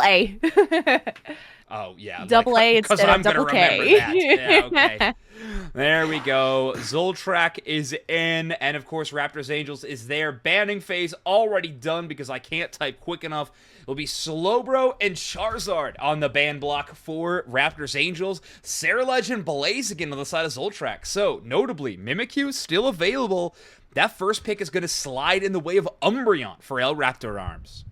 A. Oh yeah, like Double A because instead of I'm gonna double remember K. that. Yeah, okay. There we go. Zoltraak is in, and of course Raptors Angels is there. Banning phase already done because I can't type quick enough. It'll be Slowbro and Charizard on the ban block for Raptors Angels. Saraledge and Blaziken on the side of Zoltraak. So, notably, Mimikyu still available. That first pick is going to slide in the way of Umbreon for El Raptor Arms.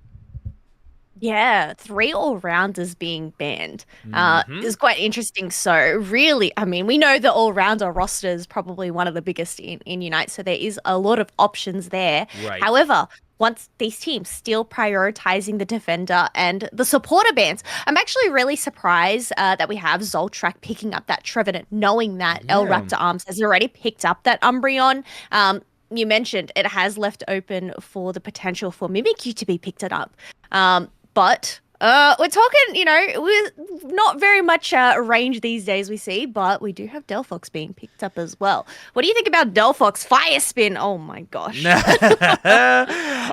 Yeah, three all-rounders being banned Mm-hmm. is quite interesting. So really, I mean, we know the all-rounder roster is probably one of the biggest in Unite, so there is a lot of options there. Right. However, once these teams still prioritizing the defender and the supporter bans, I'm actually really surprised that we have Zoltrak picking up that Trevenant, knowing that El Yeah. Raptor Arms has already picked up that Umbreon. You mentioned it has left open for the potential for Mimikyu to be picked it up. But we're talking, we're not very much range these days we see, but we do have Delphox being picked up as well. What do you think about Delphox Fire Spin? Oh my gosh.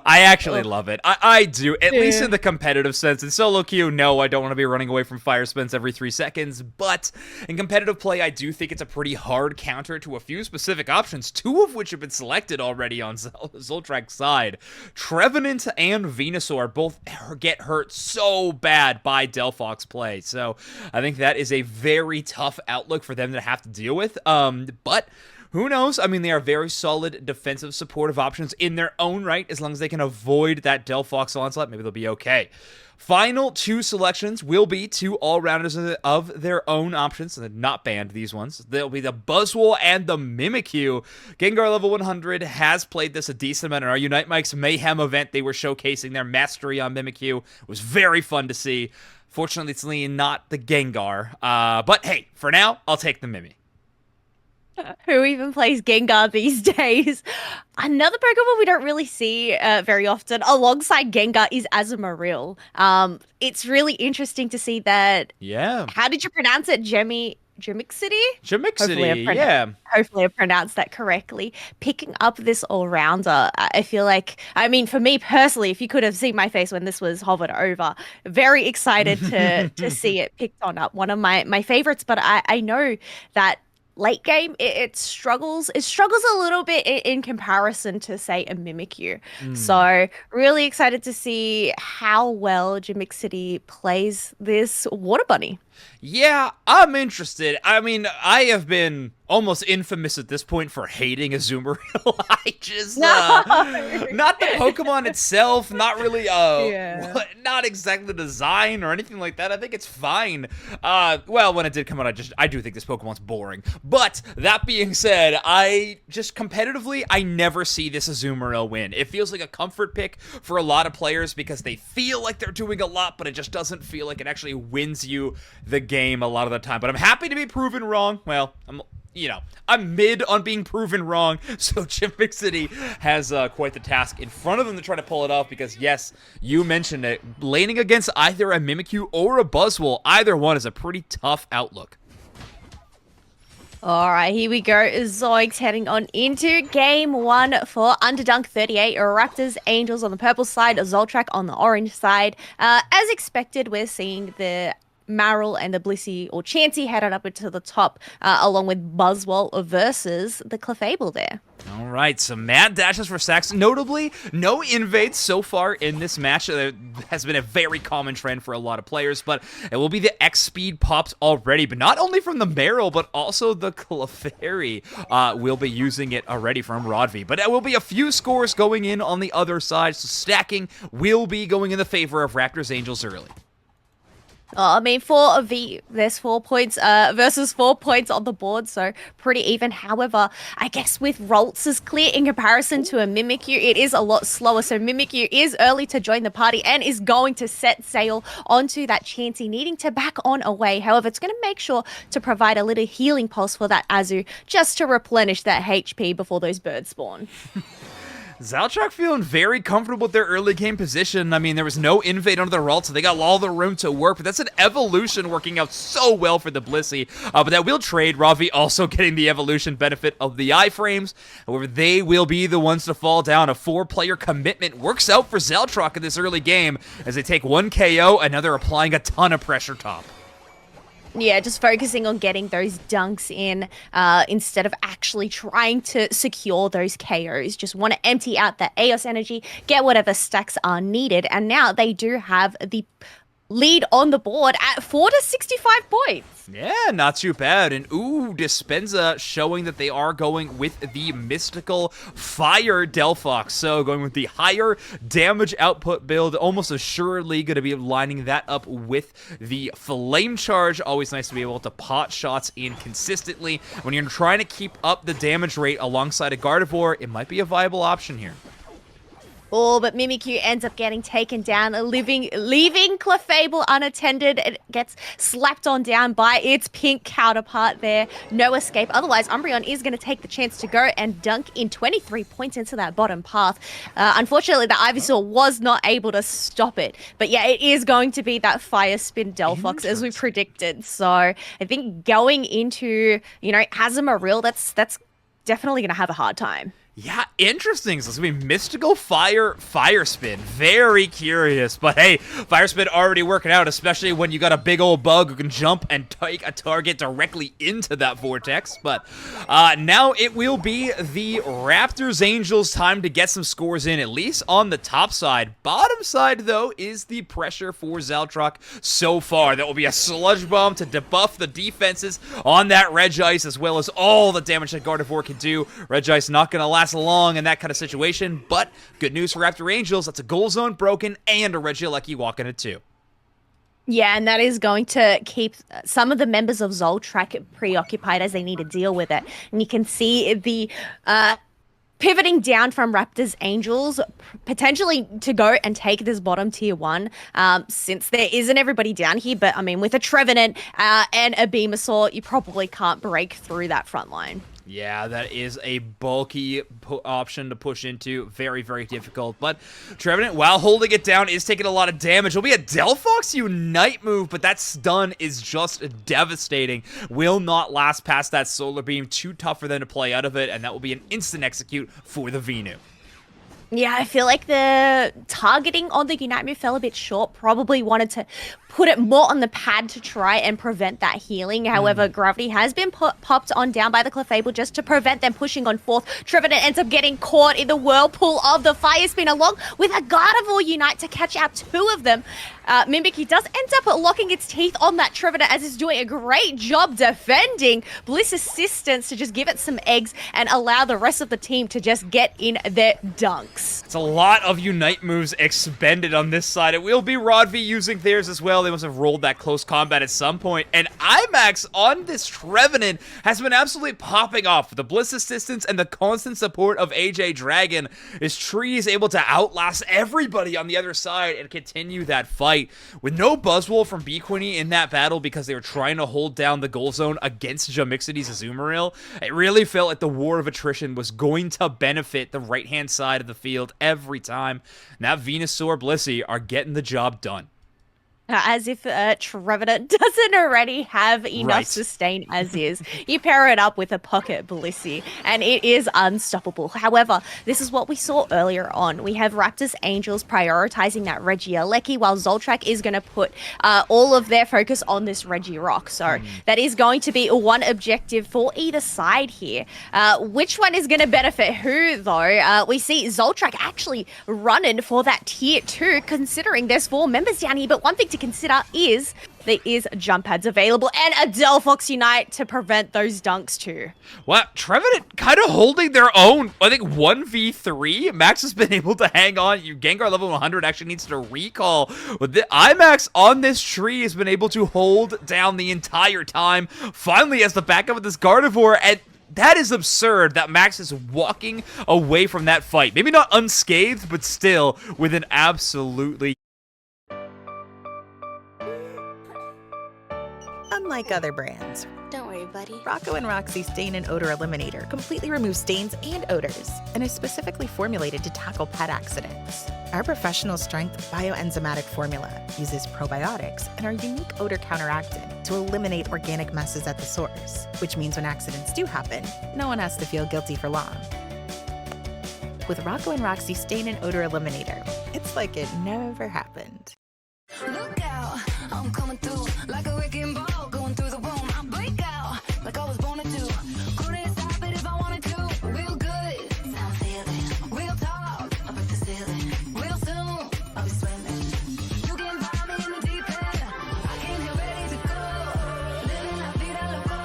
I actually Oh, love it. I do, at least in yeah. the competitive sense. In solo queue, no, I don't want to be running away from fire spins every 3 seconds. But in competitive play, I do think it's a pretty hard counter to a few specific options, two of which have been selected already on Zoltrak's side. Trevenant and Venusaur both get hurt so bad by Delphox play. So I think that is a very tough outlook for them to have to deal with. But who knows? I mean, they are very solid defensive supportive options in their own right. As long as they can avoid that Delphox onslaught, maybe they'll be okay. Final two selections will be two all-rounders of their own options, and not banned, these ones. They'll be the Buzzwole and the Mimikyu. Gengar level 100 has played this a decent amount in our Unite Mike's Mayhem event. They were showcasing their mastery on Mimikyu. It was very fun to see. Fortunately, it's not the Gengar. But hey, for now, I'll take the Mimi. Who even plays Gengar these days? Another Pokemon we don't really see very often alongside Gengar is Azumarill. It's really interesting to see that. Yeah. How did you pronounce it? Gemixity? Hopefully, Jamixity, yeah. hopefully I pronounced that correctly. Picking up this all-rounder, I feel like, I mean, for me personally, if you could have seen my face when this was hovered over, very excited to see it picked on up. One of my favorites, but I know that late game it struggles a little bit in comparison to say a Mimikyu. Mm. So really excited to see how well Jimixity plays this water bunny. Yeah, I'm interested. I mean, I have been almost infamous at this point for hating Azumarill. I just, No. not the Pokemon itself, not really, Yeah. not exactly the design or anything like that. I think it's fine. Well, when it did come out, I do think this Pokemon's boring. But, that being said, I just competitively, I never see this Azumarill win. It feels like a comfort pick for a lot of players because they feel like they're doing a lot, but it just doesn't feel like it actually wins you the game a lot of the time. But I'm happy to be proven wrong. Well, I'm mid on being proven wrong, so Jimixity has quite the task in front of them to try to pull it off because, yes, you mentioned it, laning against either a Mimikyu or a Buzzwole, either one is a pretty tough outlook. All right, here we go. Zoids heading on into game one for Underdunk 38. Raptors, Angels on the purple side, Zoltrak on the orange side. As expected, we're seeing the Marill and the Blissey or Chansey headed up into the top, along with Buzzwole versus the Clefable there. All right, some mad dashes for Saxon. Notably, no invades so far in this match. Has been a very common trend for a lot of players, but it will be the X speed pops already, but not only from the Marill, but also the Clefairy will be using it already from Rodvi. But there will be a few scores going in on the other side, so stacking will be going in the favor of Raptors Angels early. I mean, there's 4 points versus 4 points on the board, so pretty even. However, I guess with Roltz is clear in comparison to a Mimikyu, it is a lot slower. So Mimikyu is early to join the party and is going to set sail onto that Chansey, needing to back on away. However, it's going to make sure to provide a little healing pulse for that Azu, just to replenish that HP before those birds spawn. Zoltraak feeling very comfortable with their early game position. I mean, there was no invade under the Ralt, so they got all the room to work, but that's an evolution working out so well for the Blissey. But that will trade. Ravi also getting the evolution benefit of the iframes. However, they will be the ones to fall down. A 4-player commitment works out for Zoltraak in this early game as they take 1 KO, and now they're applying a ton of pressure top. Yeah, just focusing on getting those dunks in instead of actually trying to secure those KOs. Just want to empty out that AOS energy, get whatever stacks are needed. And now they do have the lead on the board at 4 to 65 points. Yeah, not too bad. And ooh, Dispenza showing that they are going with the mystical fire Delphox. So going with the higher damage output build, almost assuredly going to be lining that up with the flame charge. Always nice to be able to pot shots in consistently. When you're trying to keep up the damage rate alongside a Gardevoir, it might be a viable option here. Oh, but Mimikyu ends up getting taken down, leaving Clefable unattended. It gets slapped on down by its pink counterpart there. No escape. Otherwise, Umbreon is going to take the chance to go and dunk in 23 points into that bottom path. Unfortunately, the Ivysaur was not able to stop it. But yeah, it is going to be that Fire Spin Delphox as we predicted. So I think going into, Azumarill, that's definitely going to have a hard time. Yeah, interesting. So it's going to be Mystical Fire Spin. Very curious. But hey, Fire Spin already working out, especially when you got a big old bug who can jump and take a target directly into that vortex. But now it will be the Raptors Angels time to get some scores in, at least on the top side. Bottom side, though, is the pressure for Zoltraak so far. That will be a Sludge Bomb to debuff the defenses on that Regice, as well as all the damage that Gardevoir can do. Regice not going to last long in that kind of situation, but good news for Raptor Angels. That's a goal zone broken and a Regieleki walking it too. Yeah, and that is going to keep some of the members of Zoltraak preoccupied as they need to deal with it. And you can see the pivoting down from Raptors Angels, potentially to go and take this bottom tier 1, since there isn't everybody down here. But I mean, with a Trevenant and a Venusaur, you probably can't break through that front line. Yeah, that is a bulky option to push into. Very, very difficult. But Trevenant, while holding it down, is taking a lot of damage. It'll be a Delphox Unite move, but that stun is just devastating. Will not last past that Solar Beam. Too tough for them to play out of it, and that will be an instant execute for the Venu. Yeah, I feel like the targeting on the Unite move fell a bit short. Probably wanted to put it more on the pad to try and prevent that healing. However, Gravity has been popped on down by the Clefable just to prevent them pushing on fourth. Trevenant ends up getting caught in the whirlpool of the Fire Spin along with a Gardevoir Unite to catch out 2 of them. Mimikyu does end up locking its teeth on that Trevenant as it's doing a great job defending. Bliss assistance to just give it some eggs and allow the rest of the team to just get in their dunks. It's a lot of Unite moves expended on this side. It will be Rodvi using theirs as well. They must have rolled that close combat at some point. And IMAX on this Trevenant has been absolutely popping off. The Bliss assistance and the constant support of AJ Dragon, this tree is able to outlast everybody on the other side and continue that fight. With no Buzzwole from Bequinny in that battle because they were trying to hold down the goal zone against Jamixity's Azumarill, it really felt like the war of attrition was going to benefit the right-hand side of the field every time. Now Venusaur, Blissey are getting the job done. As if Trevenant doesn't already have enough sustain as is. You pair it up with a Pocket Blissey, and it is unstoppable. However, this is what we saw earlier on. We have Raptors Angels prioritizing that Regieleki, while Zoltraak is going to put all of their focus on this Regirock. So that is going to be one objective for either side here. Which one is going to benefit who, though? We see Zoltraak actually running for that tier 2, considering there's 4 members down here. But one thing to consider is there is jump pads available and a Delphox Unite to prevent those dunks too. Well, Trevenant kind of holding their own. I think 1v3. Max has been able to hang on. Gengar level 100 actually needs to recall. But the IMAX on this tree has been able to hold down the entire time. Finally has the backup of this Gardevoir, and that is absurd that Max is walking away from that fight. Maybe not unscathed, but still with an absolutely Unlike other brands, Don't worry, buddy. Rocco & Roxy Stain and Odor Eliminator completely removes stains and odors and is specifically formulated to tackle pet accidents. Our professional-strength bioenzymatic formula uses probiotics and our unique odor counteractant to eliminate organic messes at the source, which means when accidents do happen, no one has to feel guilty for long. With Rocco & Roxy Stain and Odor Eliminator, it's like it never happened. Look out, I'm coming through like a wrecking ball going through the room. I break out like I was born to do. Couldn't stop it if I wanted to. Real good, I'm feeling. Real talk, I break the ceiling. Real soon, I'll be swimming. You can find me in the deep end. I came here ready to go. Living la vida loco.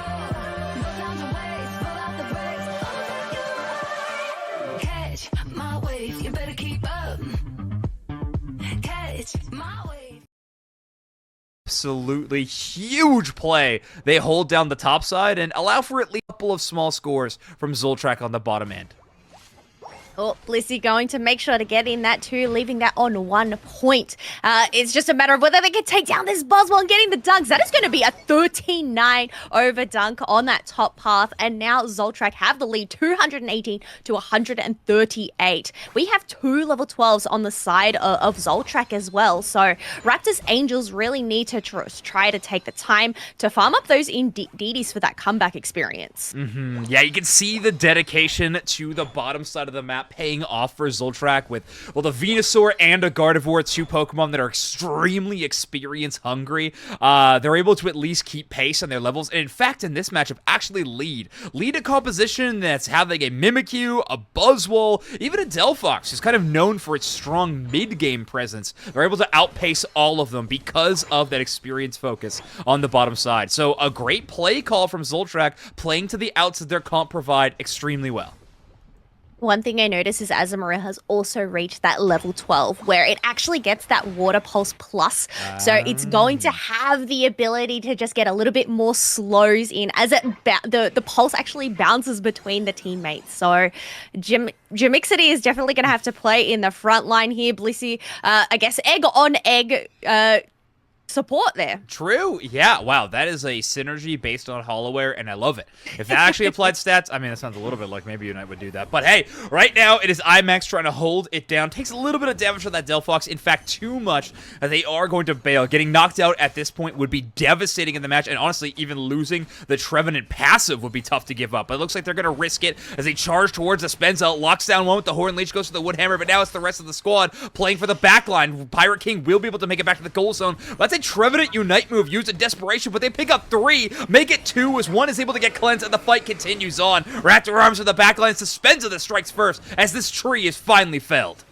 No time to waste, pull out the brakes. Catch my wave, you better keep up. Catch my wave. Absolutely huge play. They hold down the top side and allow for at least a couple of small scores from zoltraak on the bottom end. Oh, Blissey going to make sure to get in that too, leaving that on 1 point. It's just a matter of whether they can take down this Buzzwole and getting the dunks. That is going to be a 13-9 over dunk on that top path. And now zoltraak have the lead, 218 to 138. We have 2 level 12s on the side of zoltraak as well. So Raptors Angels really need to try to take the time to farm up those DDs for that comeback experience. Yeah, you can see the dedication to the bottom side of the map paying off for zoltraak with, well, the Venusaur and a Gardevoir, 2 Pokemon that are extremely experience hungry. They're able to at least keep pace on their levels, and in fact, in this matchup, actually lead a composition that's having a Mimikyu, a Buzzwole, even a Delphox, who's kind of known for its strong mid-game presence. They're able to outpace all of them because of that experience focus on the bottom side. So a great play call from zoltraak, playing to the outs that their comp provide extremely well. One thing I noticed is Azumarill has also reached that level 12 where it actually gets that Water Pulse Plus. So it's going to have the ability to just get a little bit more slows in as it the pulse actually bounces between the teammates. So Jimixity is definitely going to have to play in the front line here. Blissey, I guess egg on egg support there. True. Yeah. Wow. That is a synergy based on Hollowware, and I love it. If that actually applied stats, I mean, that sounds a little bit like maybe Unite would do that. But hey, right now it is IMAX trying to hold it down. Takes a little bit of damage from that Delphox. In fact, too much that they are going to bail. Getting knocked out at this point would be devastating in the match, and honestly, even losing the Trevenant passive would be tough to give up. But it looks like they're going to risk it as they charge towards the Spenza. Locks down one with the Horn Leech, goes to the Woodhammer, but now it's the rest of the squad playing for the backline. Pirate King will be able to make it back to the goal zone. But that's a Trevenant Unite move used in desperation, but they pick up 3, make it 2 as 1 is able to get cleansed, and the fight continues on. Raptor arms with the backline, Suspenza that strikes first as this tree is finally felled.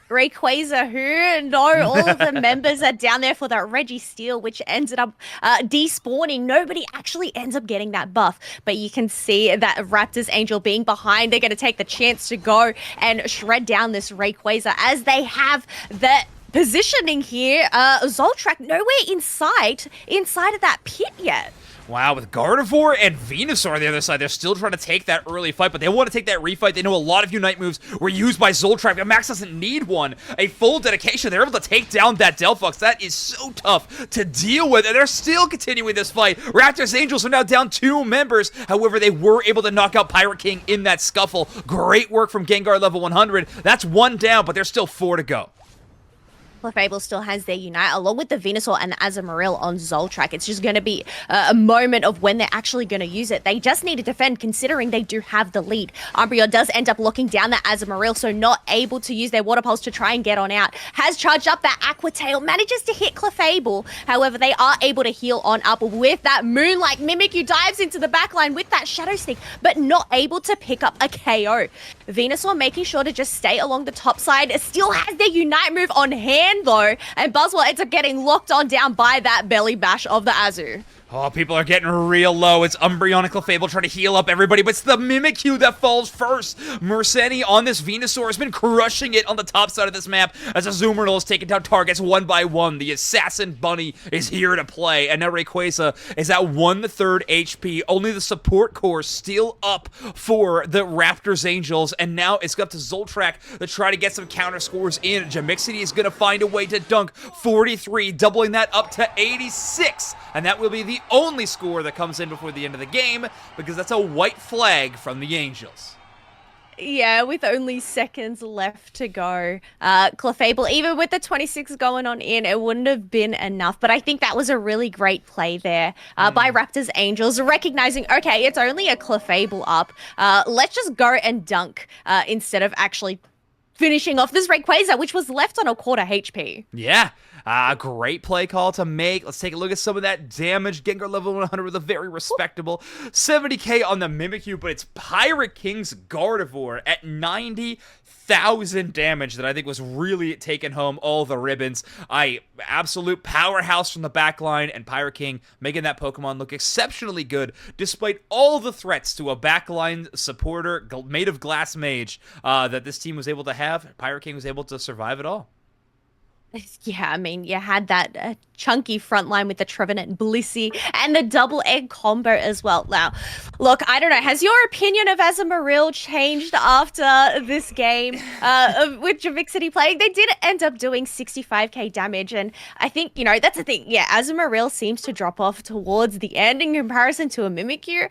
Rayquaza, who know all of the members are down there for that Registeel, which ended up despawning. Nobody actually ends up getting that buff, but you can see that Raptors Angel being behind, they're going to take the chance to go and shred down this Rayquaza as they have the positioning here. Zoltraak nowhere in sight inside of that pit yet. Wow, with Gardevoir and Venusaur on the other side, they're still trying to take that early fight, but they want to take that refight. They know a lot of Unite moves were used by zoltraak, but Max doesn't need one. A full dedication. They're able to take down that Delphox. That is so tough to deal with, and they're still continuing this fight. Raptors Angels are now down 2 members. However, they were able to knock out Pirate King in that scuffle. Great work from Gengar level 100. That's 1 down, but there's still 4 to go. Clefable still has their Unite, along with the Venusaur and the Azumarill on zoltraak. It's just going to be a moment of when they're actually going to use it. They just need to defend, considering they do have the lead. Umbreon does end up locking down that Azumarill, so not able to use their Water Pulse to try and get on out. Has charged up that Aqua Tail, manages to hit Clefable. However, they are able to heal on up with that Moonlight. Mimikyu dives into the backline with that Shadow Sneak, but not able to pick up a KO. Venusaur making sure to just stay along the top side. Still has their Unite move on hand, though, and Buzzwole ends up getting locked on down by that belly bash of the Azu. Oh, people are getting real low. It's Umbreon and Clefable trying to heal up everybody, but it's the Mimikyu that falls first. Merseni on this Venusaur has been crushing it on the top side of this map as Azumarill is taking down targets 1 by 1. The Assassin Bunny is here to play, and now Rayquaza is at 1/3 HP. Only the support core still up for the Raptors Angels, and now it's up to zoltraak to try to get some counter scores in. Jamixity is going to find a way to dunk 43, doubling that up to 86 and that will be the only score that comes in before the end of the game, because that's a white flag from the Angels. Yeah, with only seconds left to go, Clefable, even with the 26 going on in, it wouldn't have been enough. But I think that was a really great play there by Raptors Angels, recognizing, okay, it's only a Clefable up. Let's just go and dunk instead of actually finishing off this Rayquaza, which was left on a quarter HP. Yeah, great play call to make. Let's take a look at some of that damage. Gengar level 100 with a very respectable 70k on the Mimikyu, but it's Pirate King's Gardevoir at 90,000 damage that I think was really taking home all the ribbons. Absolute powerhouse from the back line, and Pirate King making that Pokemon look exceptionally good despite all the threats to a backline supporter made of glass mage that this team was able to have. Pirate King was able to survive it all. Yeah, I mean, you had that chunky front line with the Trevenant and Blissey and the double egg combo as well. Now, look, I don't know. Has your opinion of Azumarill changed after this game with Javik City playing? They did end up doing 65k damage, and I think, that's the thing. Yeah, Azumarill seems to drop off towards the end in comparison to a Mimikyu.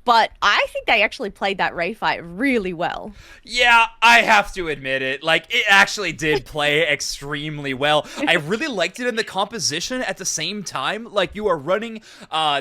But I think they actually played that Ray fight really well. Yeah, I have to admit it. Like, it actually did play extremely well. I really liked it in the composition at the same time. Like, you are running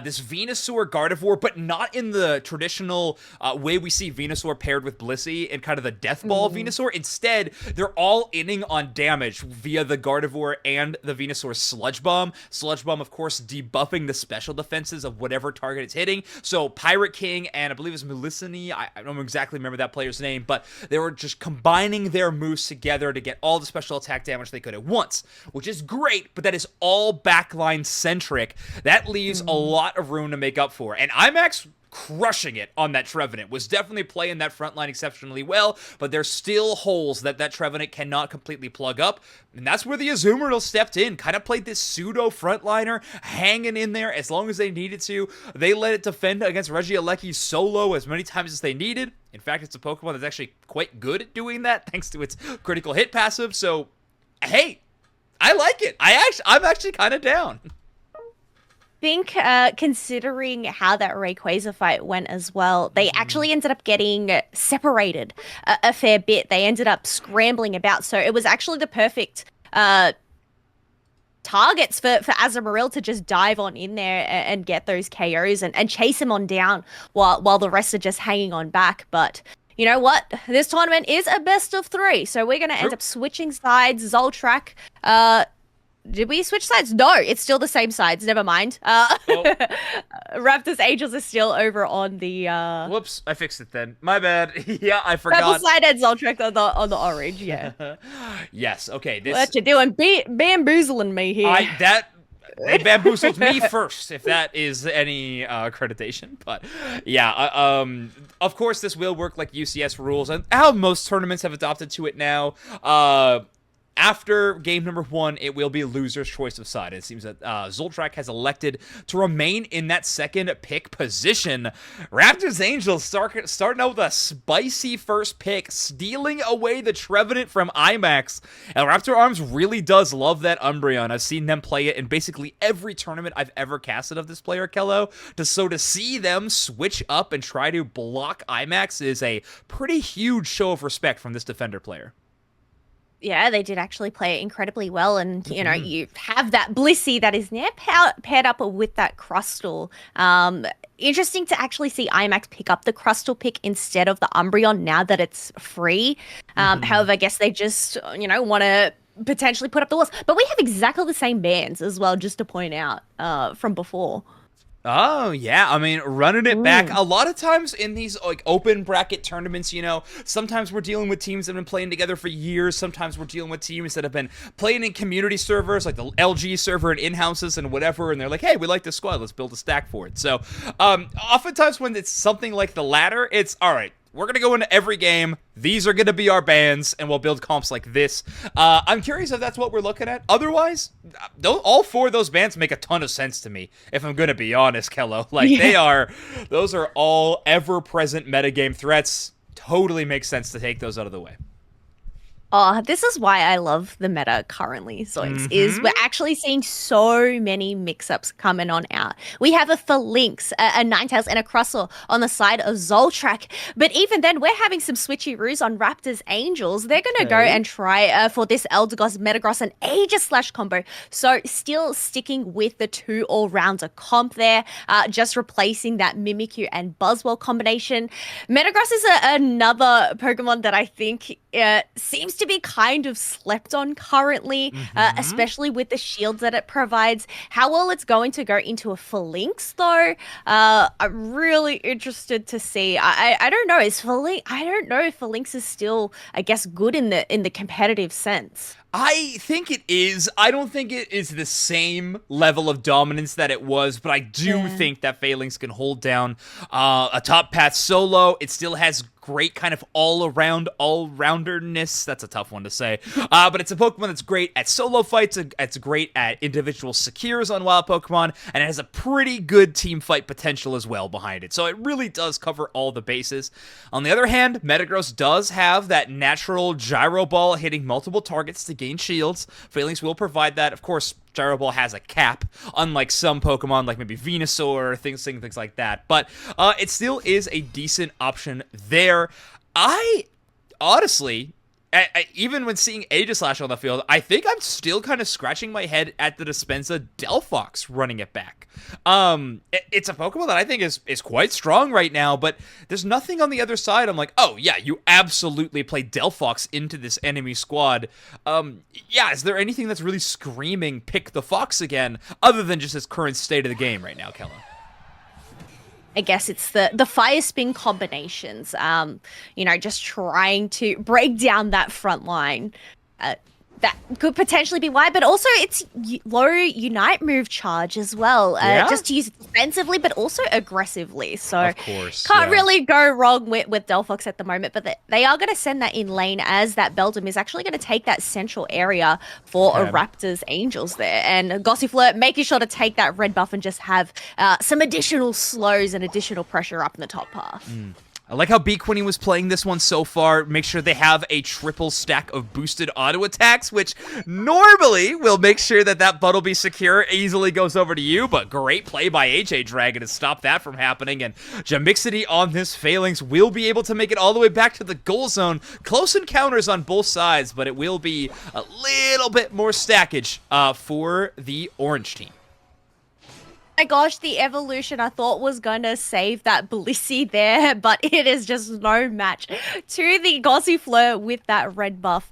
this Venusaur Gardevoir, but not in the traditional way we see Venusaur paired with Blissey and kind of the Death Ball Venusaur. Instead, they're all inning on damage via the Gardevoir and the Venusaur Sludge Bomb. Sludge Bomb, of course, debuffing the special defenses of whatever target it's hitting. So, Pirate King and I believe it was Melisani, I don't exactly remember that player's name, but they were just combining their moves together to get all the special attack damage they could at once, which is great, but that is all backline centric. That leaves a lot of room to make up for, and IMAX crushing it on that Trevenant, was definitely playing that front line exceptionally well, but there's still holes that Trevenant cannot completely plug up, and that's where the Azumarill stepped in, kind of played this pseudo frontliner, hanging in there as long as they needed to. They let it defend against Regieleki solo as many times as they needed. In fact, it's a Pokemon that's actually quite good at doing that, thanks to its critical hit passive, so, hey, I like it. I'm actually kind of down. Think considering how that Rayquaza fight went as well, they actually ended up getting separated a fair bit. They ended up scrambling about, so it was actually the perfect targets for Azumarill to just dive on in there and get those KOs and chase him on down while the rest are just hanging on back. But you know what? This tournament is a best of 3, so we're going to end up switching sides. Zoltraak, did we switch sides? No, it's still the same sides. Never mind. Raptors Angels are still over on the Whoops, I fixed it then. My bad. Yeah, I forgot. purple side and Zoltraak on the orange. Yeah. Yes. Okay. This. What you doing? Bamboozling me here. They bamboozled me first, if that is any accreditation. But yeah, of course this will work like UCS rules, and how most tournaments have adopted to it now. After game number 1, it will be loser's choice of side. It seems that Zoltraak has elected to remain in that second pick position. Raptors Angels starting out with a spicy first pick, stealing away the Trevenant from IMAX. And Raptor Arms really does love that Umbreon. I've seen them play it in basically every tournament I've ever casted of this player, Kello. So to see them switch up and try to block IMAX is a pretty huge show of respect from this defender player. Yeah, they did actually play it incredibly well, and you have that Blissey that is now paired up with that Crustle. Interesting to actually see IMAX pick up the Crustle pick instead of the Umbreon now that it's free. However, I guess they just want to potentially put up the walls. But we have exactly the same bands as well, just to point out from before. Oh, yeah. I mean, running it back. A lot of times in these like open bracket tournaments, sometimes we're dealing with teams that have been playing together for years. Sometimes we're dealing with teams that have been playing in community servers, like the LG server and in-houses and whatever. And they're like, hey, we like this squad. Let's build a stack for it. So oftentimes when it's something like the latter, it's all right. We're going to go into every game. These are going to be our bands, and we'll build comps like this. I'm curious if that's what we're looking at. Otherwise, all 4 of those bands make a ton of sense to me, if I'm going to be honest, Kello. Like, those are all ever-present metagame threats. Totally makes sense to take those out of the way. Oh, this is why I love the meta currently, Zoinks, is we're actually seeing so many mix-ups coming on out. We have a Phalanx, a Ninetales, and a Crustle on the side of Zoltraak. But even then, we're having some switcheroos on Raptors Angels. They're going to go and try for this Eldegoss, Metagross, and Aegis slash combo. So still sticking with the 2 all-rounder comp there, just replacing that Mimikyu and Buzzwell combination. Metagross is another Pokemon that I think seems to be kind of slept on currently, especially with the shields that it provides. How well it's going to go into a Phalanx, though, I'm really interested to see. I don't know. I don't know if Phalanx is still, I guess, good in the competitive sense. I think it is. I don't think it is the same level of dominance that it was, but I do think that Phalanx can hold down a top path solo. It still has great kind of all-rounderness. That's a tough one to say. But it's a Pokemon that's great at solo fights. It's great at individual secures on wild Pokemon, and it has a pretty good team fight potential as well behind it. So it really does cover all the bases. On the other hand, Metagross does have that natural Gyro Ball hitting multiple targets to gain shields. Phalanx will provide that. Of course, Gyro Ball has a cap, unlike some Pokemon like maybe Venusaur, things like that. But it still is a decent option there. I honestly, even when seeing Aegislash on the field, I think I'm still kind of scratching my head at the Dispenza Delphox running it back. It's a Pokemon that I think is quite strong right now, but there's nothing on the other side. I'm like, oh yeah, you absolutely play Delphox into this enemy squad. Yeah, is there anything that's really screaming pick the Fox again, other than just its current state of the game right now, Kella? I guess it's the fire spin combinations. Just trying to break down that front line. That could potentially be why, but also it's low Unite move charge as well. Just to use it defensively, but also aggressively. So of course, can't really go wrong with Delphox at the moment. But they are going to send that in lane as that Beldum is actually going to take that central area for a Raptors Angels there. And Gossifleur making sure to take that red buff and just have some additional slows and additional pressure up in the top path. I like how B-Quinny was playing this one so far. Make sure they have a triple stack of boosted auto attacks, which normally will make sure that Buttle be secure, easily goes over to you, but great play by AJ Dragon to stop that from happening, and Jamixity on this Phalanx will be able to make it all the way back to the goal zone. Close encounters on both sides, but it will be a little bit more stackage for the orange team. My gosh, the evolution I thought was gonna save that Blissey there, but it is just no match to the Gossifleur with that red buff.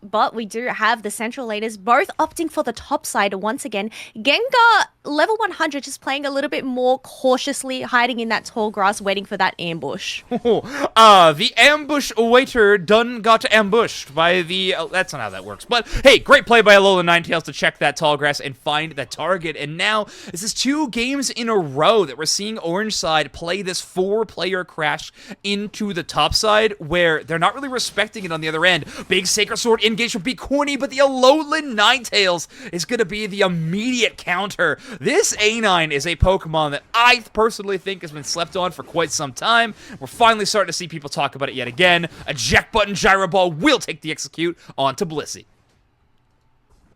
But we do have the central leaders both opting for the top side once again. Gengar, level 100, just playing a little bit more cautiously, hiding in that tall grass, waiting for that ambush. The ambush waiter done got ambushed by the... that's not how that works. But, hey, great play by Alola Ninetales to check that tall grass and find the target. And now, this is 2 games in a row that we're seeing Orange side play this 4-player crash into the top side, where they're not really respecting it on the other end. Big Sacred Sword engage from B-Corny, but the Alolan Ninetales is going to be the immediate counter. This A9 is a Pokemon that I personally think has been slept on for quite some time. We're finally starting to see people talk about it yet again. Eject button Gyro Ball will take the execute onto Blissey.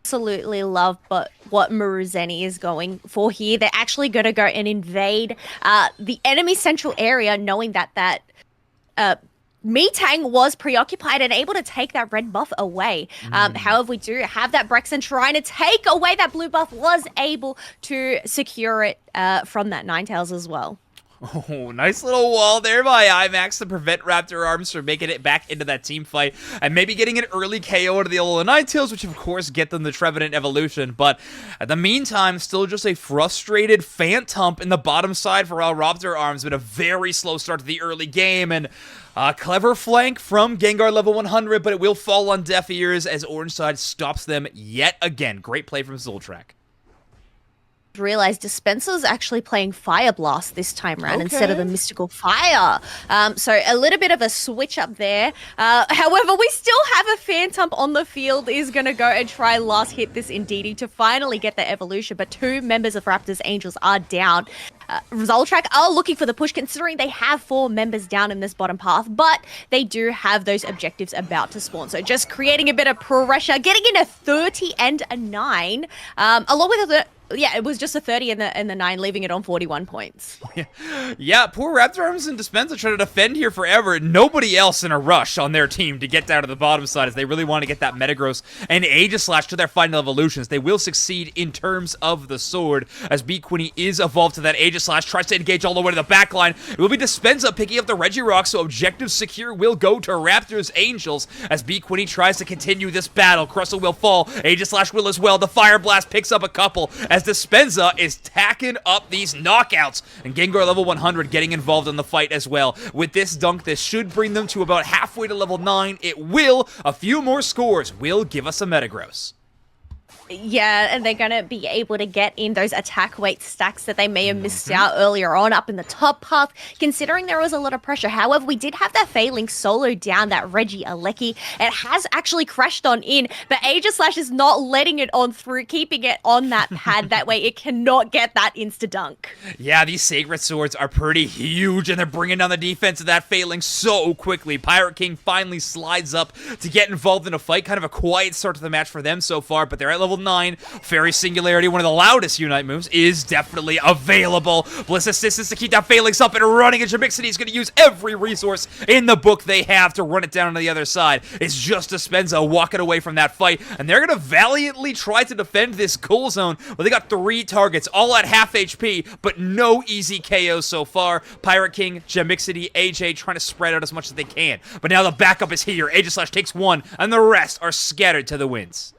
Absolutely love but what Maruzeni is going for here. They're actually going to go and invade the enemy central area, knowing that Metang was preoccupied and able to take that red buff away. However, we do have that Brexen trying to take away that blue buff, was able to secure it from that Ninetales as well. Oh, nice little wall there by IMAX to prevent Raptor Arms from making it back into that team fight and maybe getting an early KO to the Alola Ninetales, which of course get them the Trevenant evolution. But at the meantime, still just a frustrated Phantump in the bottom side for Raptor Arms. Been a very slow start to the early game, and a clever flank from Gengar level 100, but it will fall on deaf ears as Orange side stops them yet again. Great play from Zoltraak. realized Dispenser's actually playing Fire Blast this time around instead of the Mystical Fire. So a little bit of a switch up there. However, we still have a Phantom on the field. Is going to go and try last hit this Indeedee to finally get the evolution, but 2 members of Raptors Angels are down. Zoltraak are looking for the push, considering they have 4 members down in this bottom path, but they do have those objectives about to spawn. So just creating a bit of pressure, getting in a 30 and a 9, along with the it was just a 30 and the 9, leaving it on 41 points. Yeah, poor Raptor Arms and Dispenser trying to defend here forever. Nobody else in a rush on their team to get down to the bottom side as they really want to get that Metagross and Aegislash to their final evolutions. They will succeed in terms of the sword as B Quinny is evolved to that Aegislash, tries to engage all the way to the back line. It will be Dispenser picking up the Regirock, so objective secure will go to Raptors Angels as B Quinny tries to continue this battle. Crustle will fall, Aegislash will as well. The Fire Blast picks up a couple as Dispenser is tacking up these knockouts, and Gengar level 100 getting involved in the fight as well. With this dunk, this should bring them to about halfway to level 9. It will. A few more scores will give us a Metagross. Yeah, and they're going to be able to get in those attack weight stacks that they may have missed out earlier on up in the top path, considering there was a lot of pressure. However, we did have that failing solo down that Regieleki. It has actually crashed on in, but Aegislash is not letting it on through, keeping it on that pad. That way it cannot get that insta-dunk. Yeah, these Sacred Swords are pretty huge, and they're bringing down the defense of that failing so quickly. Pirate King finally slides up to get involved in a fight. Kind of a quiet start to the match for them so far, but they're at level 9. Fairy Singularity, one of the loudest Unite moves, is definitely available. Bliss Assistance to keep that Phalanx up and running, and Jabixity is going to use every resource in the book they have to run it down to the other side. It's just Dispenser walking away from that fight, and they're going to valiantly try to defend this goal zone. Well, they got 3 targets, all at half HP, but no easy KOs so far. Pirate King, Jamixity, AJ trying to spread out as much as they can. But now the backup is here. Aegislash takes 1, and the rest are scattered to the winds.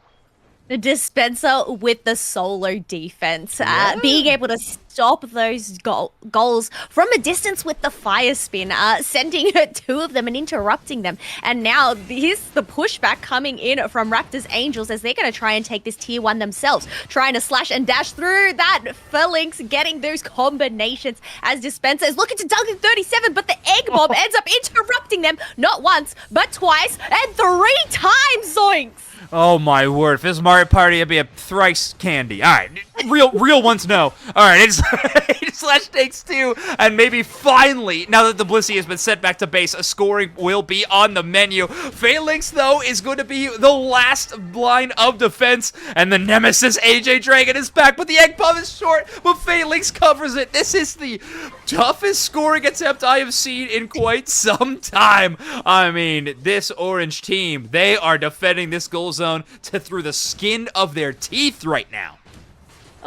The Dispenser with the solo defense, being able to stop those goals from a distance with the fire spin, sending 2 of them and interrupting them. And now here's the pushback coming in from Raptors Angels as they're going to try and take this tier 1 themselves, trying to slash and dash through that Phalanx, getting those combinations as Dispenser is looking to dunk in 37, but the Egg Bomb ends up interrupting them not once, but twice and 3 times, zoinks! Oh my word, if this Mario Party, it'd be a thrice candy. Alright, real ones no. Alright, Aegislash takes 2, and maybe finally, now that the Blissey has been sent back to base, a scoring will be on the menu. Phalanx, though, is going to be the last line of defense, and the Nemesis AJ Dragon is back, but the Egg Bomb is short, but Phalanx covers it. This is the toughest scoring attempt I have seen in quite some time. I mean, this orange team, they are defending this goal zone through the skin of their teeth right now.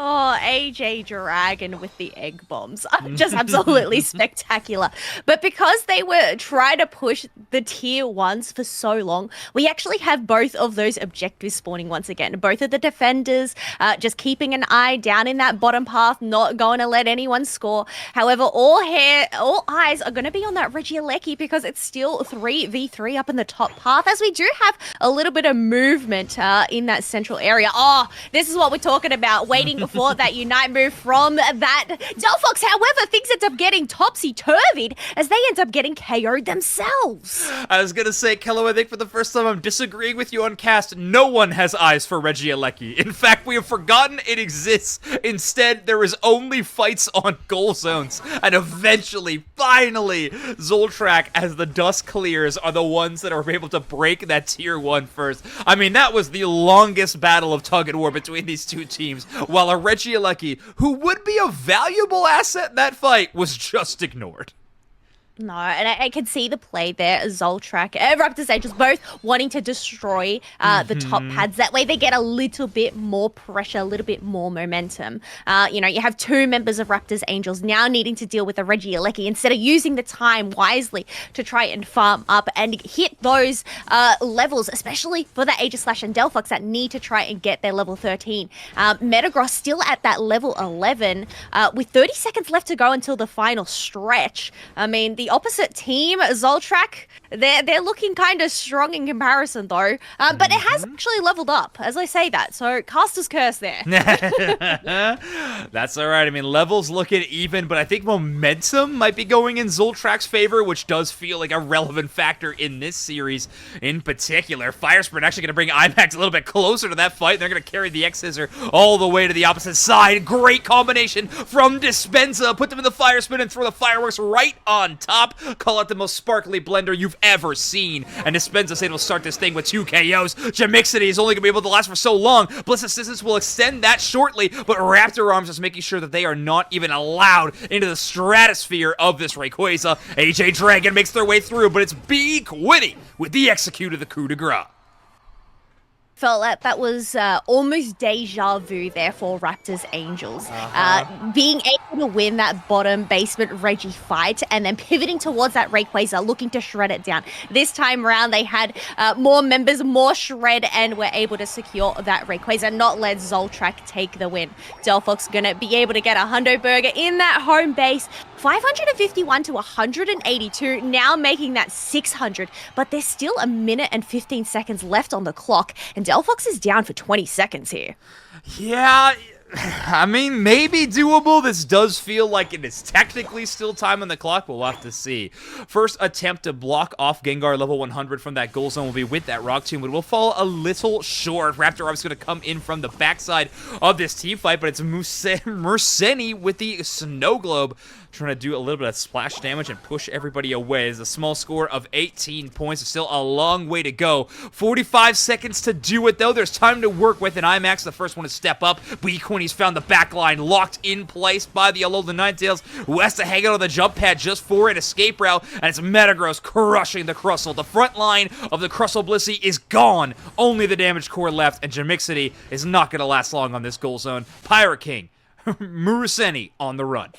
Oh, AJ Dragon with the egg bombs. Just absolutely spectacular. But because they were trying to push the tier 1s for so long, we actually have both of those objectives spawning once again. Both of the defenders just keeping an eye down in that bottom path, not going to let anyone score. However, all eyes are going to be on that Regieleki because it's still 3v3 up in the top path, as we do have a little bit of movement in that central area. Oh, this is what we're talking about, waiting for that Unite move from that Delphox. However, things end up getting topsy-turvied as they end up getting KO'd themselves. I was gonna say, Kello, I think for the first time I'm disagreeing with you on cast. No one has eyes for Regieleki. In fact, we have forgotten it exists. Instead, there is only fights on goal zones. And eventually, finally, Zoltraak, as the dust clears, are the ones that are able to break that tier 1 first. I mean, that was the longest battle of tug and war between these 2 teams, while a Regieleki, who would be a valuable asset in that fight, was just ignored. No, and I can see the play there. Zoltraak, Raptors Angels both wanting to destroy the top pads. That way they get a little bit more pressure, a little bit more momentum. You know, you have 2 members of Raptors Angels now needing to deal with a Regieleki instead of using the time wisely to try and farm up and hit those levels, especially for the Aegislash and Delphox that need to try and get their level 13. Metagross still at that level 11 with 30 seconds left to go until the final stretch. I mean, the opposite team, Zoltraak, They're looking kind of strong in comparison, though. But it has actually leveled up as I say that. So Caster's Curse there. That's all right. I mean, levels looking even, but I think momentum might be going in zoltraak's favor, which does feel like a relevant factor in this series in particular. Fire Sprint actually going to bring IMAX a little bit closer to that fight. They're going to carry the X-Scissor all the way to the opposite side. Great combination from Dispenza. Put them in the Fire Spin and throw the fireworks right on top. Call it the most sparkly blender you've ever seen. And Dispenza said he'll start this thing with 2 KOs. Jamixity is only going to be able to last for so long. Bliss Assistance will extend that shortly, but Raptor Arms is making sure that they are not even allowed into the stratosphere of this Rayquaza. AJ Dragon makes their way through, but it's B Quiddy with the execute of the coup de grace. Felt like that was almost deja vu there for Raptors Angels. Being able to win that bottom basement Reggie fight and then pivoting towards that Rayquaza, looking to shred it down. This time around, they had more members, more shred, and were able to secure that Rayquaza, not let Zoltraak take the win. Delphox gonna be able to get a hundo burger in that home base. 551 to 182, now making that 600, but there's still a minute and 15 seconds left on the clock, and Delphox is down for 20 seconds here. Yeah, I mean, maybe doable. This does feel like it is technically still time on the clock, but we'll have to see. First attempt to block off Gengar level 100 from that goal zone will be with that Rock Tomb, but will fall a little short. Raptor Arm's going to come in from the backside of this team fight, but it's Merseni with the Snow Globe trying to do a little bit of splash damage and push everybody away. It's a small score of 18 points. Still a long way to go. 45 seconds to do it, though. There's time to work with, and IMAX, the first one to step up. B-Queenie's found the back line, locked in place by the Alolan Ninetales, who has to hang out on the jump pad just for an escape route, and it's Metagross crushing the Crustle. The front line of the Crustle Blissey is gone. Only the damage core left, and Jamixity is not going to last long on this goal zone. Pirate King, Muraseni on the run.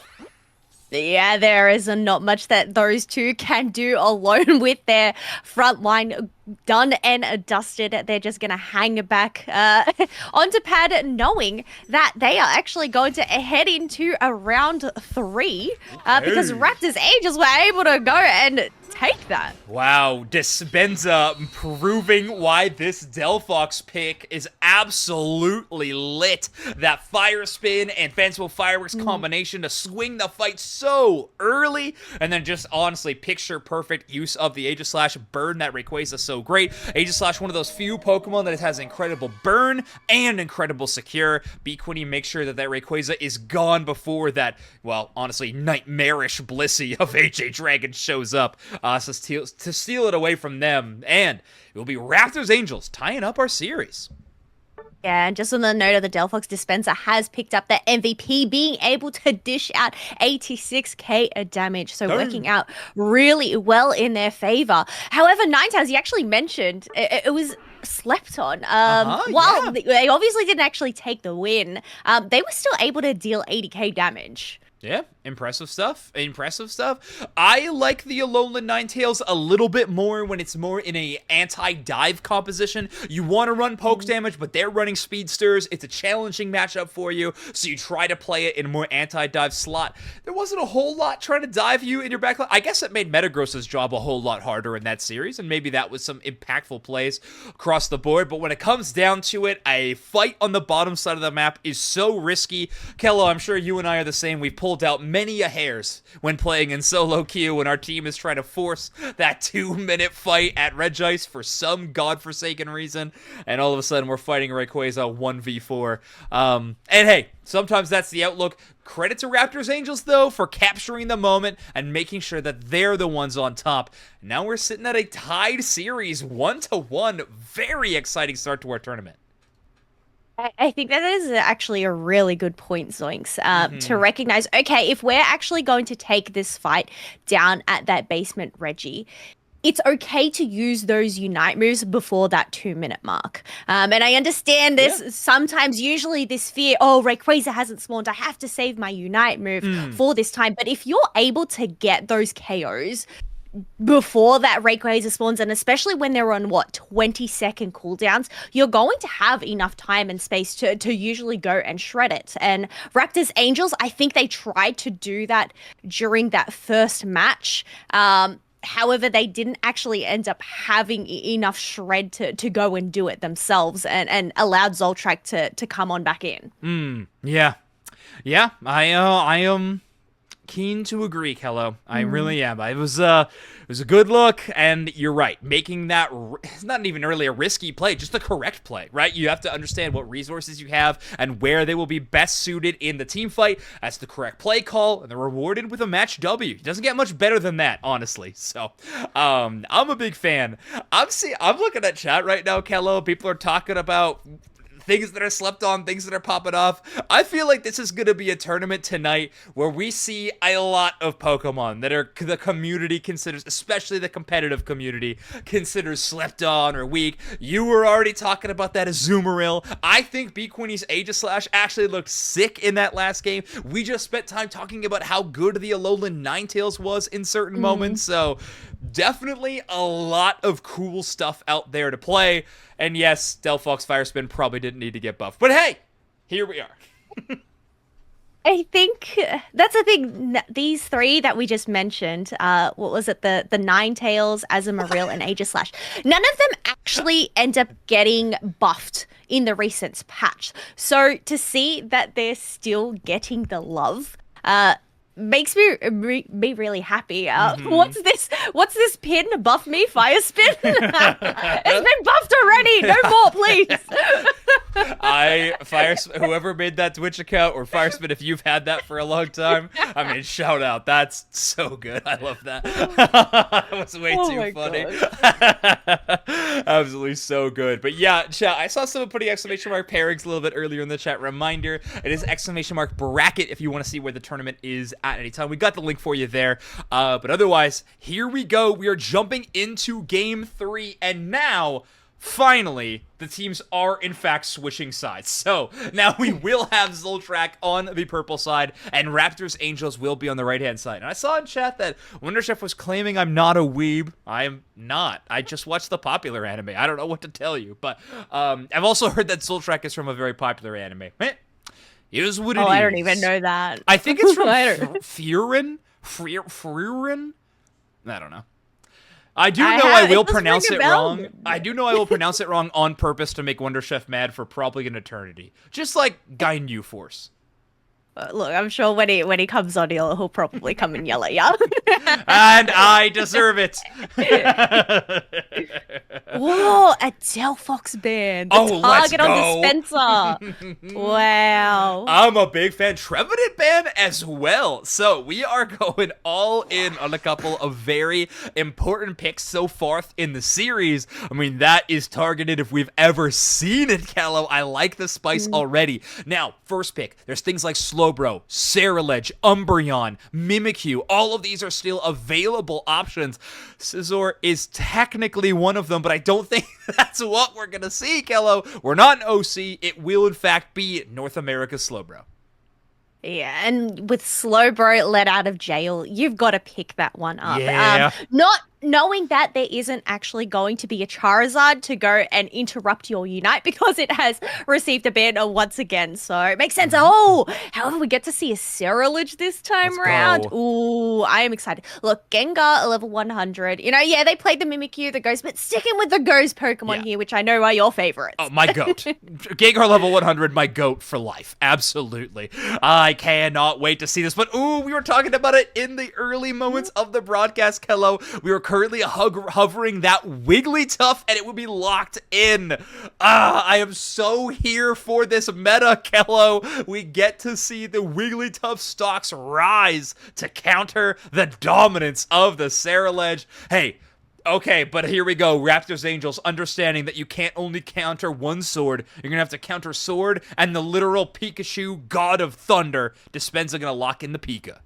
Yeah, there is not much that those two can do alone with their front line done and dusted. They're just going to hang back onto pad, knowing that they are actually going to head into a round 3 because Raptors Angels were able to go and take that. Wow, Dispenza proving why this Delphox pick is absolutely lit. That Fire Spin and Fanciful Fireworks combination to swing the fight so early, and then just honestly picture perfect use of the Aegislash. Burn that Rayquaza so great. Aegislash, one of those few Pokemon that has incredible burn and incredible secure. B-Quinny makes sure that that Rayquaza is gone before that, well, honestly, nightmarish Blissey of AJ Dragon shows up to steal it away from them. And it will be Raptors Angels tying up our series. Yeah, and just on the note of the Delphox, Dispenza has picked up the MVP, being able to dish out 86k damage, so working out really well in their favor. However, Ninetales, you actually mentioned, it was slept on. While they obviously didn't actually take the win, they were still able to deal 80k damage. Yeah, impressive stuff. Impressive stuff. I like the Alolan Ninetales a little bit more when it's more in a anti-dive composition. You want to run pokes damage, but they're running speedsters. It's a challenging matchup for you, so you try to play it in a more anti-dive slot. There wasn't a whole lot trying to dive you in your backline. I guess it made Metagross's job a whole lot harder in that series, and maybe that was some impactful plays across the board. But when it comes down to it, a fight on the bottom side of the map is so risky. Kello, I'm sure you and I are the same. We've pulled out many a hairs when playing in solo queue when our team is trying to force that 2-minute fight at Regice for some godforsaken reason, and all of a sudden we're fighting Rayquaza 1v4. And hey, sometimes that's the outlook. Credit to Raptors Angels, though, for capturing the moment and making sure that they're the ones on top. Now we're sitting at a tied series, 1-1. Very exciting start to our tournament. I think that is actually a really good point, Zoinks, to recognize, okay, if we're actually going to take this fight down at that basement Reggie, it's okay to use those Unite moves before that 2-minute mark. And I understand this. Sometimes, usually this fear, oh, Rayquaza hasn't spawned, I have to save my Unite move for this time. But if you're able to get those KOs before that Rayquaza spawns, and especially when they're on 20-second cooldowns, you're going to have enough time and space to usually go and shred it. And Raptors Angels, I think they tried to do that during that first match. However, they didn't actually end up having enough shred to go and do it themselves and allowed Zoltraak to come on back in. Yeah. Yeah, I am keen to agree, Kello. I really am. It was a good look, and you're right. Making that it's not even really a risky play, just the correct play, right? You have to understand what resources you have and where they will be best suited in the team fight. That's the correct play call, and they're rewarded with a match W. It doesn't get much better than that, honestly. So, I'm a big fan. I'm looking at chat right now, Kello. People are talking about things that are slept on, things that are popping off. I feel like this is going to be a tournament tonight where we see a lot of Pokemon that are the community considers, especially the competitive community, considers slept on or weak. You were already talking about that Azumarill. I think B-Queenie's Aegislash actually looked sick in that last game. We just spent time talking about how good the Alolan Ninetales was in certain moments, so definitely a lot of cool stuff out there to play. And yes, Delphox Firespin probably didn't need to get buffed. But hey, here we are. I think that's the thing. These three that we just mentioned, what was it? The Ninetales, Azumarill, and Aegislash. None of them actually end up getting buffed in the recent patch. So to see that they're still getting the love, makes me really happy. What's this pin? Buff me, fire spin. It's been buffed already. No more, please. Whoever made that Twitch account or Firespin, if you've had that for a long time, I mean, shout out. That's so good. I love that. That was way too funny. Absolutely so good. But yeah, chat, I saw someone putting exclamation mark pairings a little bit earlier in the chat. Reminder, it is exclamation mark bracket if you want to see where the tournament is at any time. We got the link for you there. But otherwise, here we go. We are jumping into game 3, and now finally, the teams are, in fact, switching sides. So, now we will have Zoltraak on the purple side, and Raptors Angels will be on the right-hand side. And I saw in chat that Wonderchef was claiming I'm not a weeb. I am not. I just watch the popular anime. I don't know what to tell you. But I've also heard that Zoltraak is from a very popular anime. Here's what it is. I don't even know that. I think it's from Furin? Furin? I don't know. I do know I will pronounce it wrong. I do know I will pronounce it wrong on purpose to make Wonderchef mad for probably an eternity. Just like Guy New Force. Look, I'm sure when he comes on, he'll probably come and yell at you. And I deserve it. Whoa, a Delphox band. The target on Dispenser. Wow. I'm a big fan. Trevenant band as well. So we are going all in on a couple of very important picks so far in the series. I mean, that is targeted if we've ever seen it, Callow. I like the spice already. Now, first pick. There's things like Slowbro, Ceruledge, Umbreon, Mimikyu. All of these are still available options. Scizor is technically one of them, but I don't think that's what we're going to see, Kello. We're not an OC. It will, in fact, be North America's Slowbro. Yeah, and with Slowbro let out of jail, you've got to pick that one up. Yeah. Not knowing that there isn't actually going to be a Charizard to go and interrupt your Unite because it has received a ban once again. So it makes sense. Oh, however, we get to see a Ceruledge this time around. Ooh, I am excited. Look, Gengar, level 100. You know, yeah, they played the Mimikyu, the Ghost, but sticking with the Ghost Pokemon here, which I know are your favorites. Oh, my goat. Gengar level 100, my goat for life. Absolutely. I cannot wait to see this. But, ooh, we were talking about it in the early moments of the broadcast, Kello. We were currently hovering that Wigglytuff, and it would be locked in. I am so here for this meta, Kello. We get to see the Wigglytuff stocks rise to counter the dominance of the Ceruledge. Hey, okay, but here we go. Raptors Angels, understanding that you can't only counter one sword. You're going to have to counter sword and the literal Pikachu, God of Thunder. Dispenza going to lock in the Pika.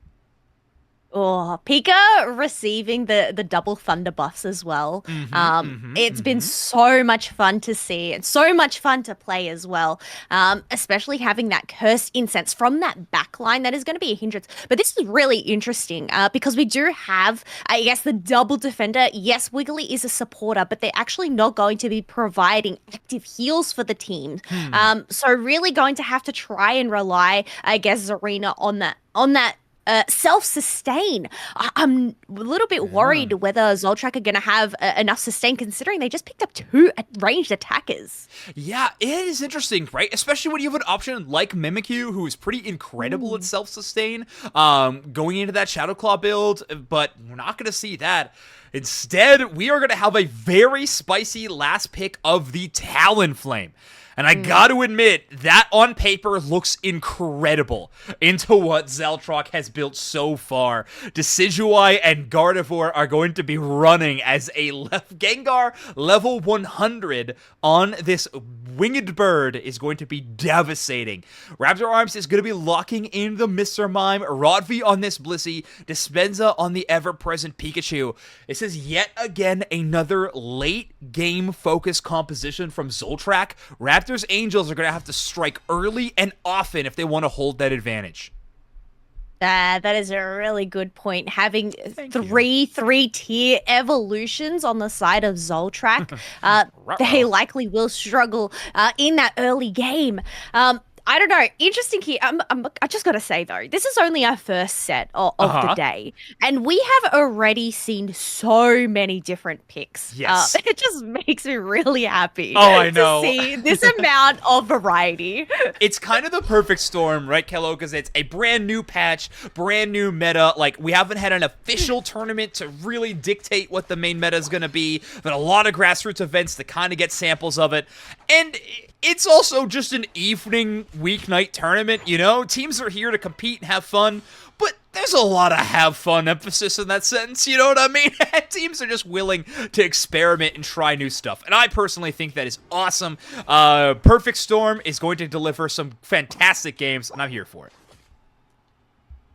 Oh, Pika receiving the double thunder buffs as well. It's been so much fun to see and so much fun to play as well, especially having that cursed incense from that backline. That is going to be a hindrance. But this is really interesting because we do have, I guess, the double defender. Yes, Wiggly is a supporter, but they're actually not going to be providing active heals for the team. So really going to have to try and rely, I guess, Zarina on that self-sustain. I'm a little bit worried whether Zoltraak are going to have enough sustain, considering they just picked up 2 ranged attackers. Yeah, it is interesting, right? Especially when you have an option like Mimikyu, who is pretty incredible at self-sustain, going into that Shadow Claw build, but we're not going to see that. Instead, we are going to have a very spicy last pick of the Talonflame. And I gotta admit, that on paper looks incredible into what Zoltraak has built so far. Decidueye and Gardevoir are going to be running as a Gengar level 100 on this winged bird is going to be devastating. Raptor Arms is going to be locking in the Mr. Mime, Rodvi on this Blissey, Dispenza on the ever-present Pikachu. This is yet again another late game focused composition from Zoltraak. Raptors Angels are going to have to strike early and often if they want to hold that advantage. That is a really good point. Having three-tier evolutions on the side of Zoltraak, they likely will struggle in that early game. I don't know. Interesting here. I just got to say, though, this is only our first set of the day. And we have already seen so many different picks. Yes. It just makes me really happy I know. to see this amount of variety. It's kind of the perfect storm, right, Kello? Because it's a brand new patch, brand new meta. Like, we haven't had an official tournament to really dictate what the main meta is going to be, but a lot of grassroots events to kind of get samples of it. And it's also just an evening, weeknight tournament, you know? Teams are here to compete and have fun, but there's a lot of have fun emphasis in that sentence, you know what I mean? Teams are just willing to experiment and try new stuff, and I personally think that is awesome. Perfect Storm is going to deliver some fantastic games, and I'm here for it.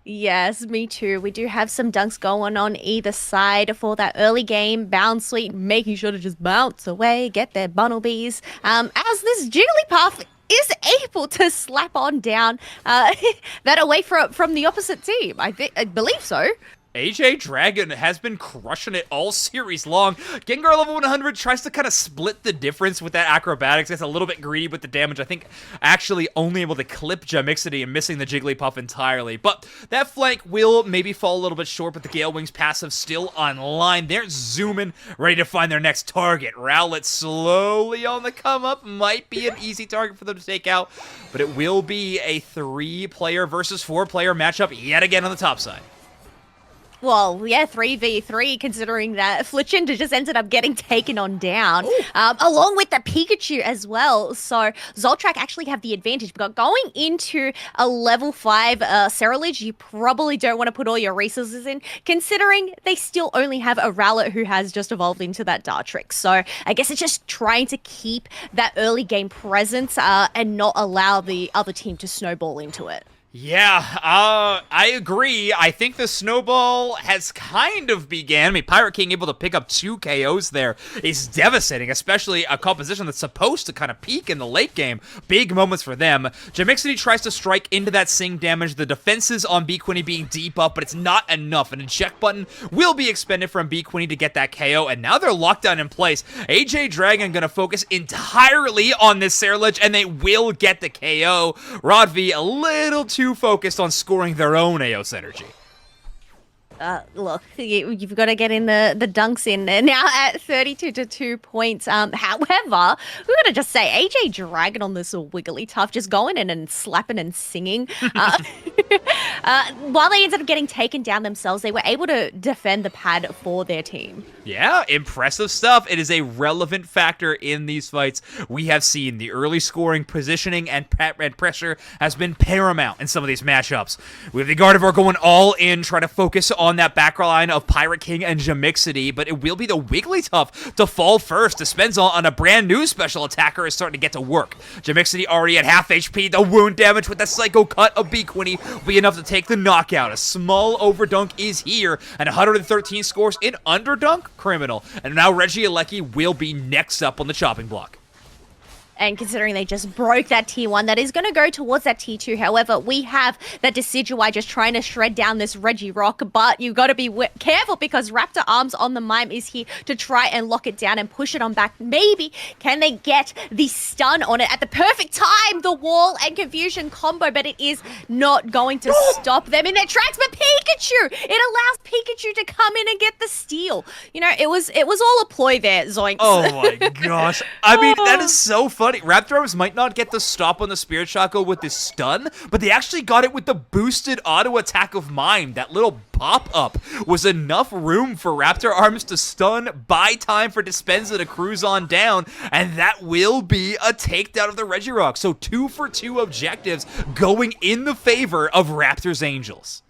Yes, me too. We do have some dunks going on either side for that early game. Bounce Sweet making sure to just bounce away, get their Bunnelbees. As this Jigglypuff is able to slap on down that away from the opposite team. I believe so. AJ Dragon has been crushing it all series long. Gengar level 100 tries to kind of split the difference with that acrobatics. Gets a little bit greedy with the damage. I think actually only able to clip Jamixity and missing the Jigglypuff entirely. But that flank will maybe fall a little bit short, but the Gale Wings passive still online. They're zooming, ready to find their next target. Rowlet slowly on the come up. Might be an easy target for them to take out, but it will be a 3-player versus 4-player matchup yet again on the top side. Well, yeah, 3v3, considering that Fletchinder just ended up getting taken on down, along with the Pikachu as well. So Zoltraak actually have the advantage. But going into a level 5 Cerulege, you probably don't want to put all your resources in, considering they still only have a Rowlet who has just evolved into that Dartrix. So I guess it's just trying to keep that early game presence and not allow the other team to snowball into it. Yeah, I agree. I think the snowball has kind of began. I mean, Pirate King able to pick up 2 KOs there is devastating, especially a composition that's supposed to kind of peak in the late game. Big moments for them. Jamixity tries to strike into that Sing damage. The defenses on B-Quinny being deep up, but it's not enough. An eject button will be expended from B-Quinny to get that KO, and now they're locked down in place. AJ Dragon gonna focus entirely on this Cerulege, and they will get the KO. Rodvi a little too focused on scoring their own AOS energy. Look, you've got to get in the dunks in there now at 32 to 2 points. However, we're going to just say AJ Dragon on this Wigglytuff just going in and slapping and singing. While they ended up getting taken down themselves, they were able to defend the pad for their team. Yeah, impressive stuff. It is a relevant factor in these fights. We have seen the early scoring, positioning, and pressure has been paramount in some of these matchups. We have the Gardevoir going all in, trying to focus on that back line of Pirate King and Jamixity, but it will be the Wigglytuff to fall first. Dispenza on a brand new special attacker is starting to get to work. Jamixity already at half HP. The wound damage with the Psycho Cut of B-Quinny will be enough to take the knockout. A small overdunk is here, and 113 scores in underdunk? Criminal. And now Regieleki will be next up on the chopping block. And considering they just broke that tier 1, that is going to go towards that tier 2. However, we have that Decidueye just trying to shred down this Regirock, but you got to be careful because Raptor Arms on the Mime is here to try and lock it down and push it on back. Maybe can they get the stun on it at the perfect time, the wall and confusion combo, but it is not going to stop them in their tracks. But Pikachu, it allows Pikachu to come in and get the steal. You know, it was all a ploy there, Zoinks. Oh my gosh. I mean, that is so funny. Raptor Arms might not get the stop on the Spirit Shackle with this stun, but they actually got it with the boosted auto attack of Mime. That little pop-up was enough room for Raptor Arms to stun, buy time for Dispenza to cruise on down, and that will be a takedown of the Regirock. So 2 for 2 objectives going in the favor of Raptors Angels.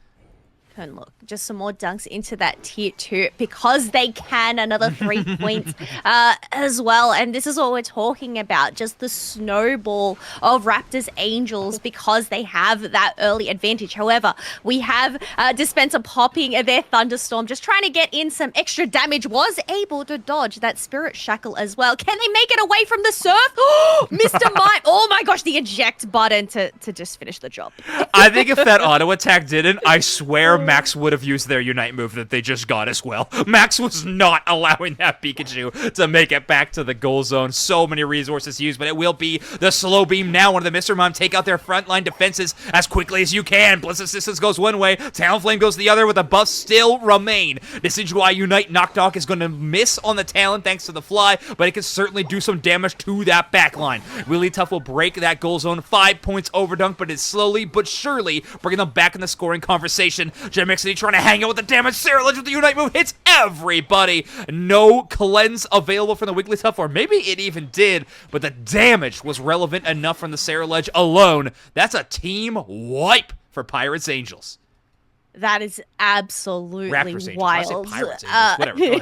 And look, just some more dunks into that tier 2 because they can. Another 3 points as well. And this is what we're talking about. Just the snowball of Raptors Angels because they have that early advantage. However, we have Dispenser popping their Thunderstorm, just trying to get in some extra damage. Was able to dodge that Spirit Shackle as well. Can they make it away from the surf? Mr. Mime. Oh my gosh, the eject button to just finish the job. I think if that auto attack didn't, I swear Max would have used their Unite move that they just got as well. Max was not allowing that Pikachu to make it back to the goal zone. So many resources used, but it will be the slow beam now. One of the Mr. Mime take out their frontline defenses as quickly as you can. Blitz Assistance goes one way, Talonflame goes the other, with the buffs still remain. Decidueye Unite Knock Knock is going to miss on the Talon thanks to the fly, but it can certainly do some damage to that backline. Really Tough will break that goal zone. 5 points overdunk, but it's slowly but surely bringing them back in the scoring conversation. Gemixity trying to hang out with the damage. Sarah Ledge with the Unite move hits everybody. No cleanse available from the Wigglytuff, or maybe it even did, but the damage was relevant enough from the Sarah Ledge alone. That's a team wipe for Pirates Angels. That is absolutely Raptors wild. Angels. I say Pirates Angels. Whatever. Go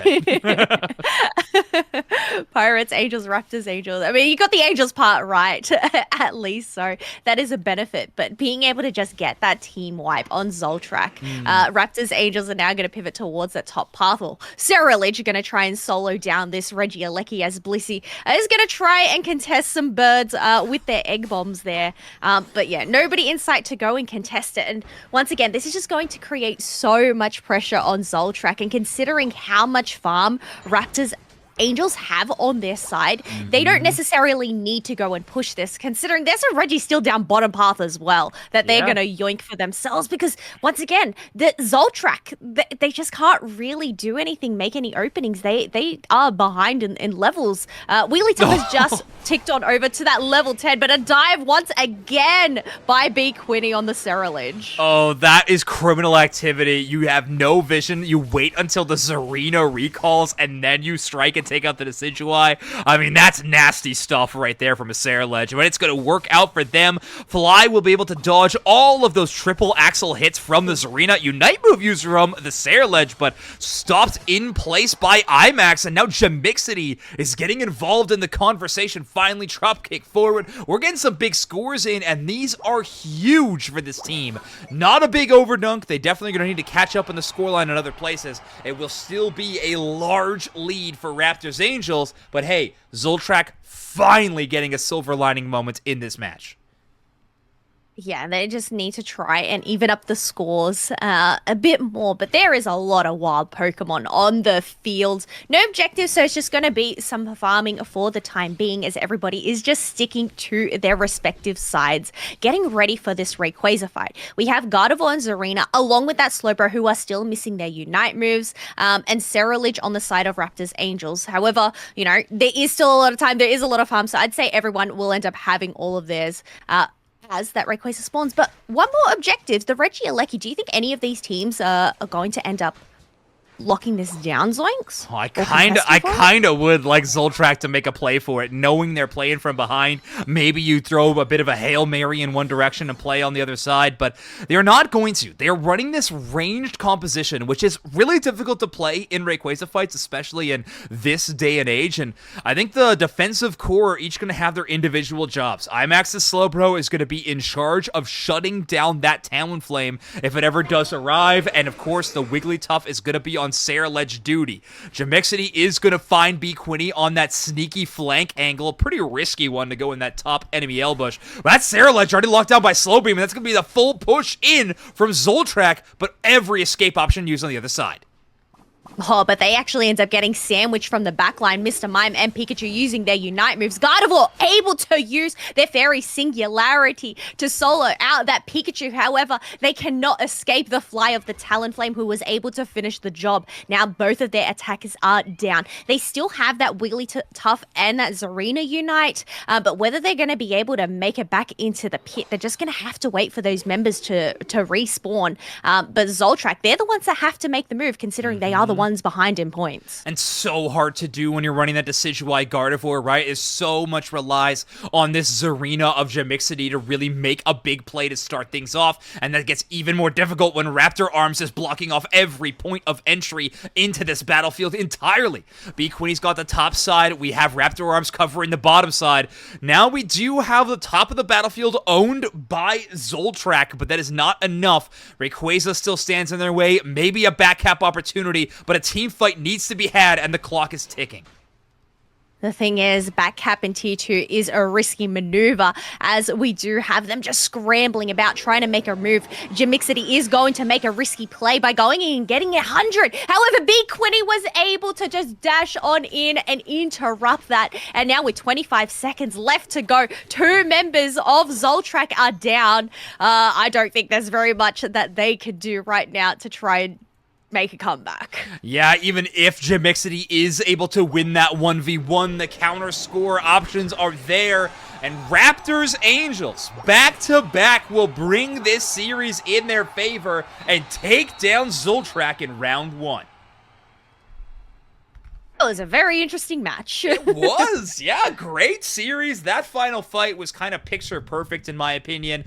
ahead. Pirates, Angels, Raptors, Angels. I mean, you got the Angels part right, at least, so that is a benefit. But being able to just get that team wipe on Zoltraak, Raptors, Angels are now going to pivot towards that top path. Or Sarah Ledge are going to try and solo down this Regieleki as Blissey is going to try and contest some birds with their egg bombs there. But yeah, nobody in sight to go and contest it. And once again, this is just going to create so much pressure on Zoltraak, and considering how much farm Raptors Angels have on their side, they don't necessarily need to go and push this, considering there's a Reggie still down bottom path as well that they're going to yoink for themselves, because once again, the Zoltraak, they just can't really do anything, make any openings. They are behind in levels. Wigglytuff has just ticked on over to that level 10, but a dive once again by B Quinny on the Sarah Ledge. Oh, that is criminal activity. You have no vision. You wait until the Zarina recalls, and then you strike and take out the Decidueye. I mean, that's nasty stuff right there from a Sarah Ledge, but it's going to work out for them. Fly will be able to dodge all of those triple axle hits from the Zarina. Unite move used from the Sarah Ledge, but stopped in place by IMAX, and now Gemixity is getting involved in the conversation. Finally, drop kick forward. We're getting some big scores in, and these are huge for this team. Not a big overdunk. They definitely going to need to catch up in the scoreline in other places. It will still be a large lead for Raptors Angels, but hey, Zoltraak finally getting a silver lining moment in this match. Yeah, they just need to try and even up the scores a bit more. But there is a lot of wild Pokemon on the field. No objective, so it's just going to be some farming for the time being, as everybody is just sticking to their respective sides, getting ready for this Rayquaza fight. We have Gardevoir and Zarina, along with that Slowbro, who are still missing their Unite moves, and Sarah Ledge on the side of Raptors Angels. However, you know, there is still a lot of time. There is a lot of farm, so I'd say everyone will end up having all of theirs. As that Rayquaza spawns. But one more objective, the Regieleki. Do you think any of these teams are going to end up locking this down, Zoinks? Oh, I kind of would like Zoltraak to make a play for it, knowing they're playing from behind. Maybe you throw a bit of a Hail Mary in one direction and play on the other side, but they're not going to. They're running this ranged composition, which is really difficult to play in Rayquaza fights, especially in this day and age, and I think the defensive core are each going to have their individual jobs. IMAX's Slowbro is going to be in charge of shutting down that Talonflame if it ever does arrive, and of course the Wigglytuff is going to be on on Sarah Ledge duty. Jamixity is going to find B Quinny on that sneaky flank angle. Pretty risky one to go in that top enemy ambush. But that's Sarah Ledge already locked down by Slowbeam, and that's going to be the full push in from Zoltraak, but every escape option used on the other side. Oh, but they actually end up getting sandwiched from the backline. Mr. Mime and Pikachu using their Unite moves. Gardevoir able to use their Fairy Singularity to solo out that Pikachu. However, they cannot escape the fly of the Talonflame, who was able to finish the job. Now both of their attackers are down. They still have that Wiggly Tough and that Zarina Unite, but whether they're going to be able to make it back into the pit, they're just going to have to wait for those members to respawn. But Zoltraak, they're the ones that have to make the move, considering they are the ones behind in points. And so hard to do when you're running that Decidueye Gardevoir, right? Is so much relies on this Zarina of Jamixity to really make a big play to start things off, and that gets even more difficult when Raptor Arms is blocking off every point of entry into this battlefield entirely. B Quinny's got the top side, we have Raptor Arms covering the bottom side. Now we do have the top of the battlefield owned by Zoltraak, but that is not enough. Rayquaza still stands in their way, maybe a back cap opportunity, but a team fight needs to be had, and the clock is ticking. The thing is, back cap in tier 2 is a risky maneuver, as we do have them just scrambling about trying to make a move. Jamixity is going to make a risky play by going in and getting 100. However, B Quinny was able to just dash on in and interrupt that. And now with 25 seconds left to go, 2 members of Zoltraak are down. I don't think there's very much that they could do right now to try and make a comeback. Yeah, even if Jamixity is able to win that 1v1, the counter score options are there, and Raptors Angels back-to-back will bring this series in their favor and take down Zoltraak in round 1. It was a very interesting match. It was, yeah, great series. That final fight was kind of picture perfect in my opinion.